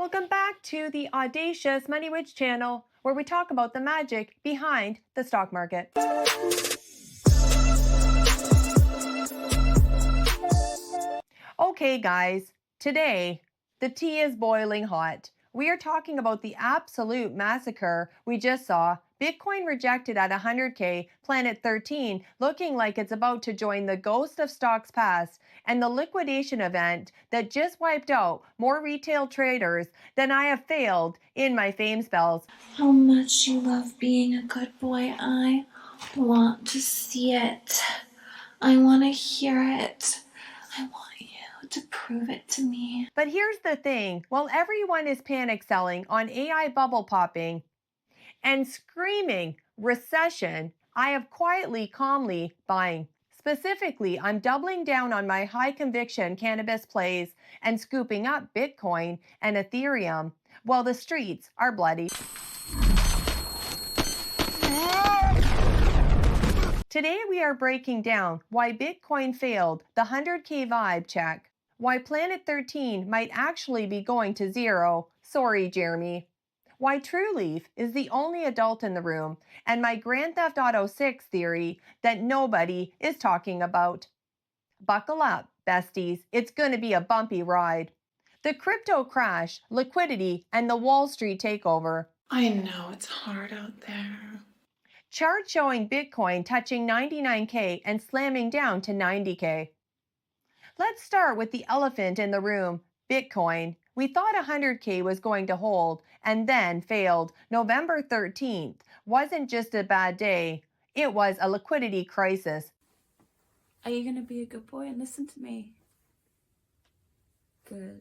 Welcome back to the Audacious Witch channel, where we talk about the magic behind the stock market. Okay guys, today the tea is boiling hot. We are talking about the absolute massacre we just saw. Bitcoin rejected at 100K, Planet 13 looking like it's about to join the ghost of stocks past, and the liquidation event that just wiped out more retail traders than I have failed in my fame spells. How much you love being a good boy. I want to see it. I want to hear it. I want you to prove it to me. But here's the thing, while everyone is panic selling on AI bubble popping and screaming recession, I have quietly, calmly buying. Specifically, I'm doubling down on my high conviction cannabis plays and scooping up Bitcoin and Ethereum while the streets are bloody. Today we are breaking down why Bitcoin failed the 100K vibe check, why Planet 13 might actually be going to zero, sorry Jeremy, why Trulieve is the only adult in the room, and my Grand Theft Auto 6 theory that nobody is talking about. Buckle up, besties, it's gonna be a bumpy ride. The crypto crash, liquidity, and the Wall Street takeover. I know it's hard out there. Chart showing Bitcoin touching 99K and slamming down to 90K. Let's start with the elephant in the room, Bitcoin. We thought 100K was going to hold and then failed. November 13th wasn't just a bad day, it was a liquidity crisis. Are you going to be a good boy and listen to me? Good.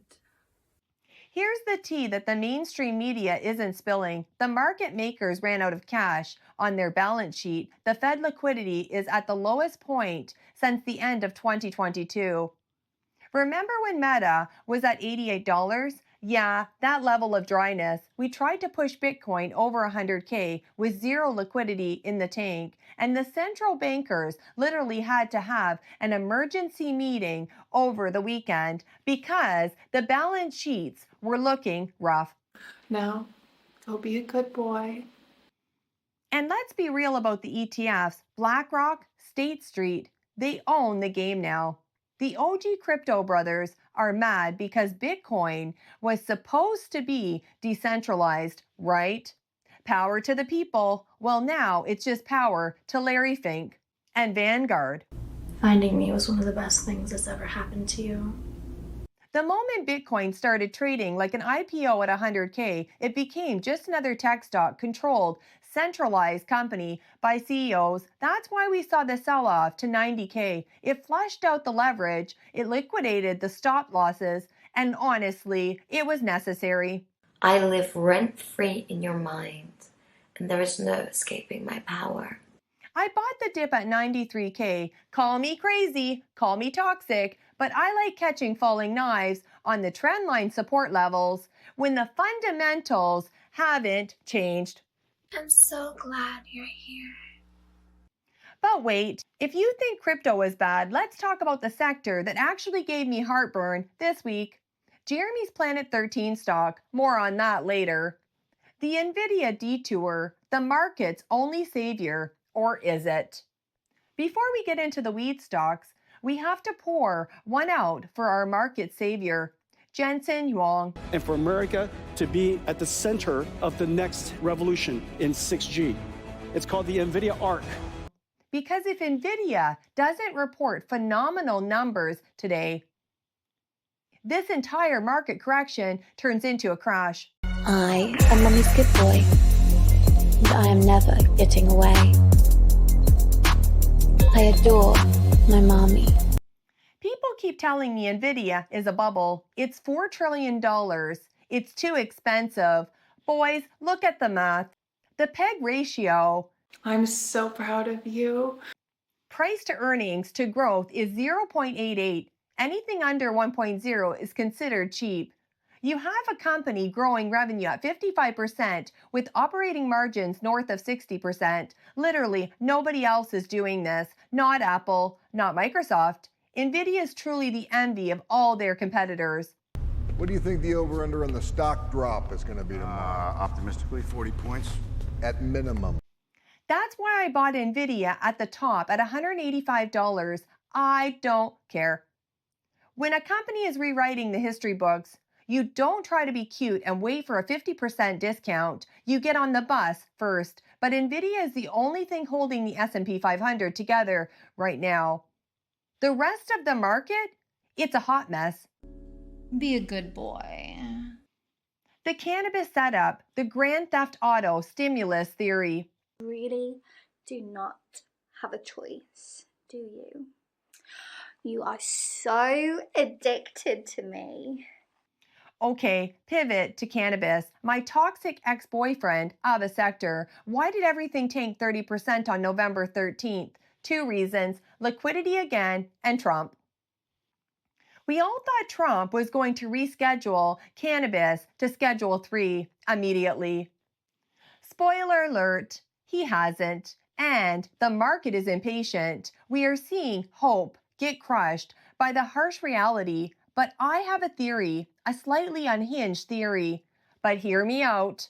Here's the tea that the mainstream media isn't spilling. The market makers ran out of cash on their balance sheet. The Fed liquidity is at the lowest point since the end of 2022. Remember when Meta was at $88? Yeah, that level of dryness. We tried to push Bitcoin over 100K with zero liquidity in the tank, and the central bankers literally had to have an emergency meeting over the weekend because the balance sheets were looking rough. Now, go be a good boy. And let's be real about the ETFs. BlackRock, State Street, they own the game now. The OG crypto brothers are mad because Bitcoin was supposed to be decentralized, right? Power to the people. Well, now it's just power to Larry Fink and Vanguard. Finding me was one of the best things that's ever happened to you. The moment Bitcoin started trading like an IPO at 100K, it became just another tech stock controlled, centralized company by CEOs. That's why we saw the sell-off to 90K. It flushed out the leverage, it liquidated the stop losses, and honestly, it was necessary. I live rent-free in your mind, and there is no escaping my power. I bought the dip at 93K. Call me crazy, call me toxic, but I like catching falling knives on the trendline support levels when the fundamentals haven't changed. I'm so glad you're here. But wait, if you think crypto is bad, let's talk about the sector that actually gave me heartburn this week. Jeremy's Planet 13 stock, more on that later. The Nvidia detour, the market's only savior, or is it? Before we get into the weed stocks, we have to pour one out for our market savior, Jensen Huang. And for America to be at the center of the next revolution in 6G. It's called the NVIDIA ARC. Because if NVIDIA doesn't report phenomenal numbers today, this entire market correction turns into a crash. I am Mummy's good boy, and I am never getting away. I adore my mommy. People keep telling me NVIDIA is a bubble. It's $4 trillion. It's too expensive. Boys, look at the math. The PEG ratio, I'm so proud of you. price to earnings to growth, is 0.88. Anything under 1.0 is considered cheap. You have a company growing revenue at 55% with operating margins north of 60%. Literally, nobody else is doing this. Not Apple, not Microsoft. NVIDIA is truly the envy of all their competitors. What do you think the over-under on the stock drop is going to be tomorrow? Optimistically, 40 points. At minimum. That's why I bought NVIDIA at the top at $185. I don't care. When a company is rewriting the history books, you don't try to be cute and wait for a 50% discount. You get on the bus first. But NVIDIA is the only thing holding the S&P 500 together right now. The rest of the market, it's a hot mess. Be a good boy. The cannabis setup, the Grand Theft Auto stimulus theory. Really do not have a choice, do you? You are so addicted to me. Okay, pivot to cannabis. My toxic ex-boyfriend, of a sector. Why did everything tank 30% on November 13th? 2 reasons, liquidity again and Trump. We all thought Trump was going to reschedule cannabis to Schedule 3 immediately. Spoiler alert, he hasn't. And the market is impatient. We are seeing hope get crushed by the harsh reality. But I have a theory, a slightly unhinged theory. But hear me out.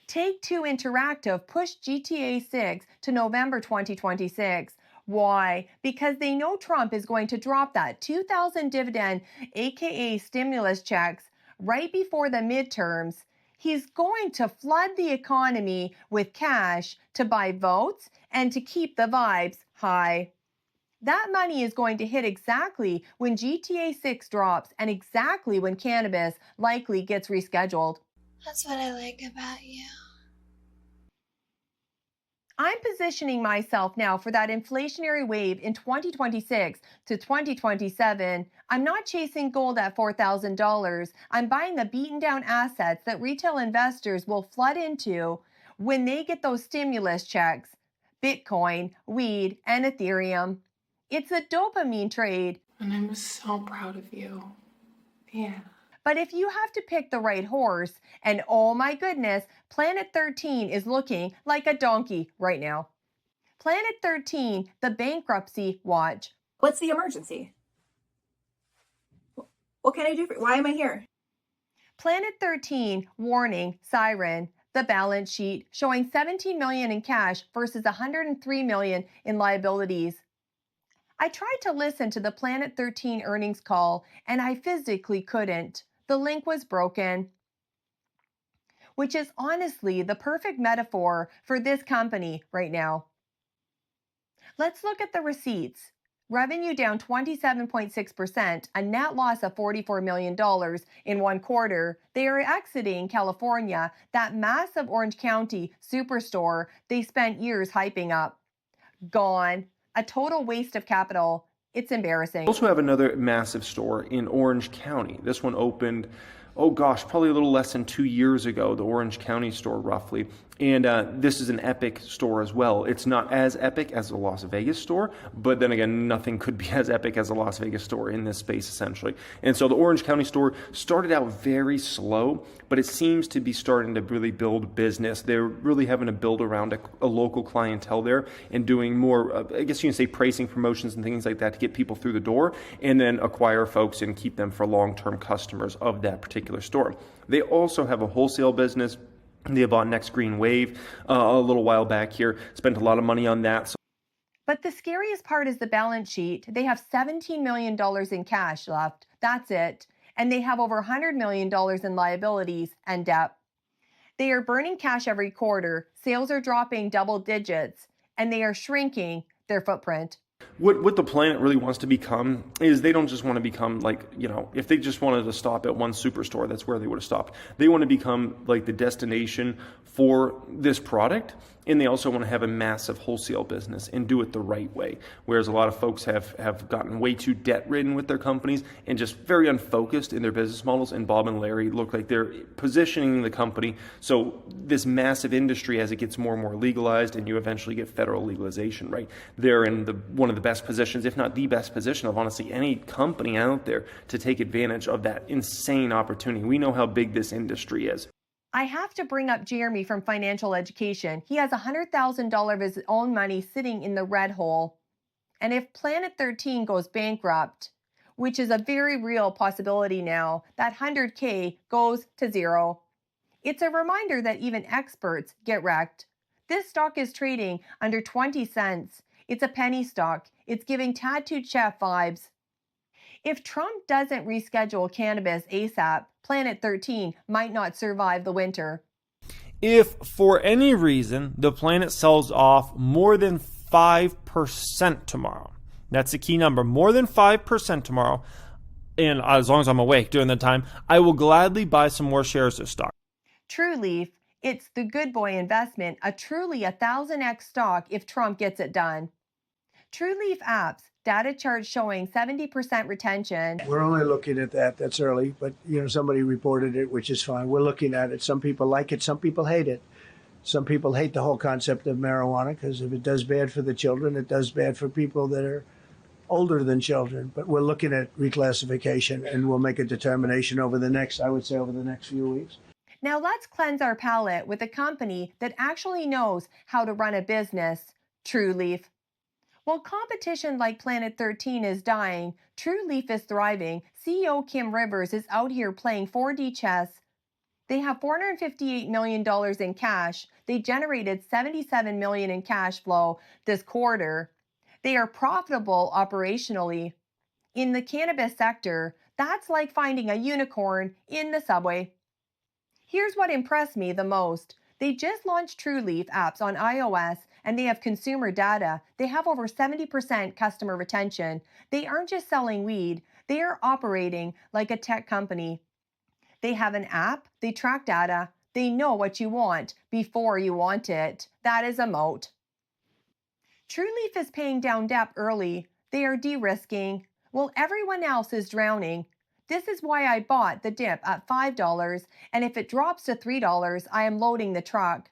Take-Two Interactive pushed GTA 6 to November 2026. Why? Because they know Trump is going to drop that 2,000 dividend, aka stimulus checks, right before the midterms. He's going to flood the economy with cash to buy votes and to keep the vibes high. That money is going to hit exactly when GTA 6 drops and exactly when cannabis likely gets rescheduled. That's what I like about you. I'm positioning myself now for that inflationary wave in 2026 to 2027. I'm not chasing gold at $4,000. I'm buying the beaten down assets that retail investors will flood into when they get those stimulus checks. Bitcoin, weed, and Ethereum. It's a dopamine trade. And I'm so proud of you. Yeah. But if you have to pick the right horse, and oh my goodness, Planet 13 is looking like a donkey right now. Planet 13, the bankruptcy watch. What's the emergency? What can I do for you? Why am I here? Planet 13, warning, siren, the balance sheet showing $17 million in cash versus $103 million in liabilities. I tried to listen to the Planet 13 earnings call, and I physically couldn't. The link was broken, which is honestly the perfect metaphor for this company right now. Let's look at the receipts. Revenue down 27.6%, a net loss of $44 million in one quarter. They are exiting California, that massive Orange County superstore they spent years hyping up. Gone. A total waste of capital. It's embarrassing. We also have another massive store in Orange County. This one opened, oh gosh, probably a little less than 2 years ago, the Orange County store roughly. And this is an epic store as well. It's not as epic as the Las Vegas store, but then again, nothing could be as epic as the Las Vegas store in this space essentially. And so the Orange County store started out very slow, but it seems to be starting to really build business. They're really having to build around a local clientele there and doing more, I guess you can say pricing promotions and things like that to get people through the door and then acquire folks and keep them for long-term customers of that particular store. They also have a wholesale business. They bought Next Green Wave a little while back here, spent a lot of money on that. But the scariest part is the balance sheet. They have $17 million in cash left. That's it. And they have over $100 million in liabilities and debt. They are burning cash every quarter. Sales are dropping double digits, and they are shrinking their footprint. What the planet really wants to become is they don't just want to become like, if they just wanted to stop at one superstore, that's where they would have stopped. They want to become like the destination for this product, and they also want to have a massive wholesale business and do it the right way. Whereas a lot of folks have gotten way too debt-ridden with their companies and just very unfocused in their business models, and Bob and Larry look like they're positioning the company so this massive industry, as it gets more and more legalized and you eventually get federal legalization, right? They're in one of the best positions, if not the best position of honestly any company out there to take advantage of that insane opportunity. We know how big this industry is. I have to bring up Jeremy from Financial Education. He has $100,000 of his own money sitting in the red hole. And if Planet 13 goes bankrupt, which is a very real possibility now, that 100K goes to zero. It's a reminder that even experts get wrecked. This stock is trading under 20 cents. It's a penny stock. It's giving tattooed chef vibes. If Trump doesn't reschedule cannabis ASAP, Planet 13 might not survive the winter. If for any reason the planet sells off more than 5% tomorrow, that's a key number, more than 5% tomorrow, and as long as I'm awake during that time, I will gladly buy some more shares of stock. Trulieve, it's the good boy investment, a truly 1,000x stock if Trump gets it done. Trulieve apps, data charts showing 70% retention. We're only looking at that. That's early, but somebody reported it, which is fine. We're looking at it. Some people like it. Some people hate it. Some people hate the whole concept of marijuana because if it does bad for the children, it does bad for people that are older than children. But we're looking at reclassification, and we'll make a determination over the next few weeks. Now let's cleanse our palate with a company that actually knows how to run a business, Trulieve. While competition like Planet 13 is dying, Trulieve is thriving. CEO Kim Rivers is out here playing 4D chess. They have $458 million in cash. They generated $77 million in cash flow this quarter. They are profitable operationally. In the cannabis sector, that's like finding a unicorn in the subway. Here's what impressed me the most. They just launched Trulieve apps on iOS and they have consumer data. They have over 70% customer retention. They aren't just selling weed, they are operating like a tech company. They have an app, they track data, they know what you want before you want it. That is a moat. Trulieve is paying down debt early. They are de-risking. While everyone else is drowning. This is why I bought the dip at $5, and if it drops to $3, I am loading the truck.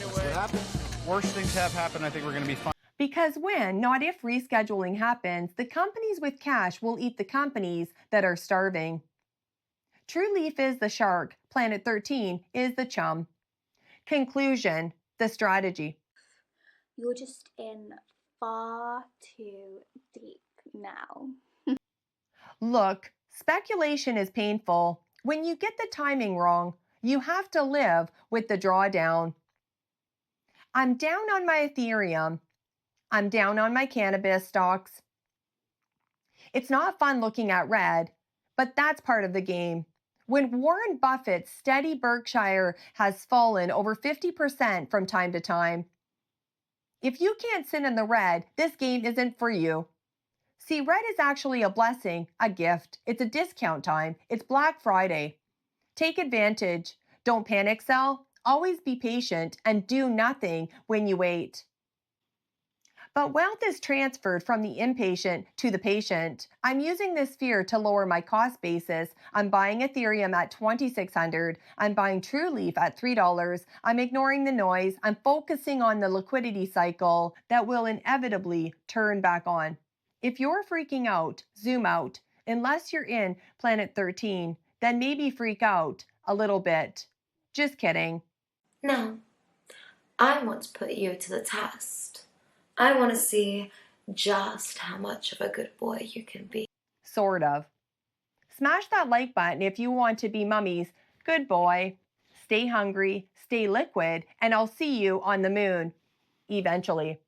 What happened? Worse things have happened. I think we're going to be fine. Because when, not if rescheduling happens, the companies with cash will eat the companies that are starving. Trulieve is the shark. Planet 13 is the chum. Conclusion, the strategy. You're just in far too deep now. Look, speculation is painful. When you get the timing wrong, you have to live with the drawdown. I'm down on my Ethereum. I'm down on my cannabis stocks. It's not fun looking at red, but that's part of the game. When Warren Buffett's steady Berkshire has fallen over 50% from time to time, if you can't sit in the red, this game isn't for you. See, red is actually a blessing, a gift. It's a discount time. It's Black Friday. Take advantage. Don't panic sell. Always be patient and do nothing when you wait. But wealth is transferred from the impatient to the patient. I'm using this fear to lower my cost basis. I'm buying Ethereum at $2,600. I'm buying Trulieve at $3. I'm ignoring the noise. I'm focusing on the liquidity cycle that will inevitably turn back on. If you're freaking out, zoom out. Unless you're in Planet 13, then maybe freak out a little bit. Just kidding. No, I want to put you to the test. I want to see just how much of a good boy you can be. Sort of. Smash that like button if you want to be Mummy's good boy. Stay hungry, stay liquid, and I'll see you on the moon. Eventually.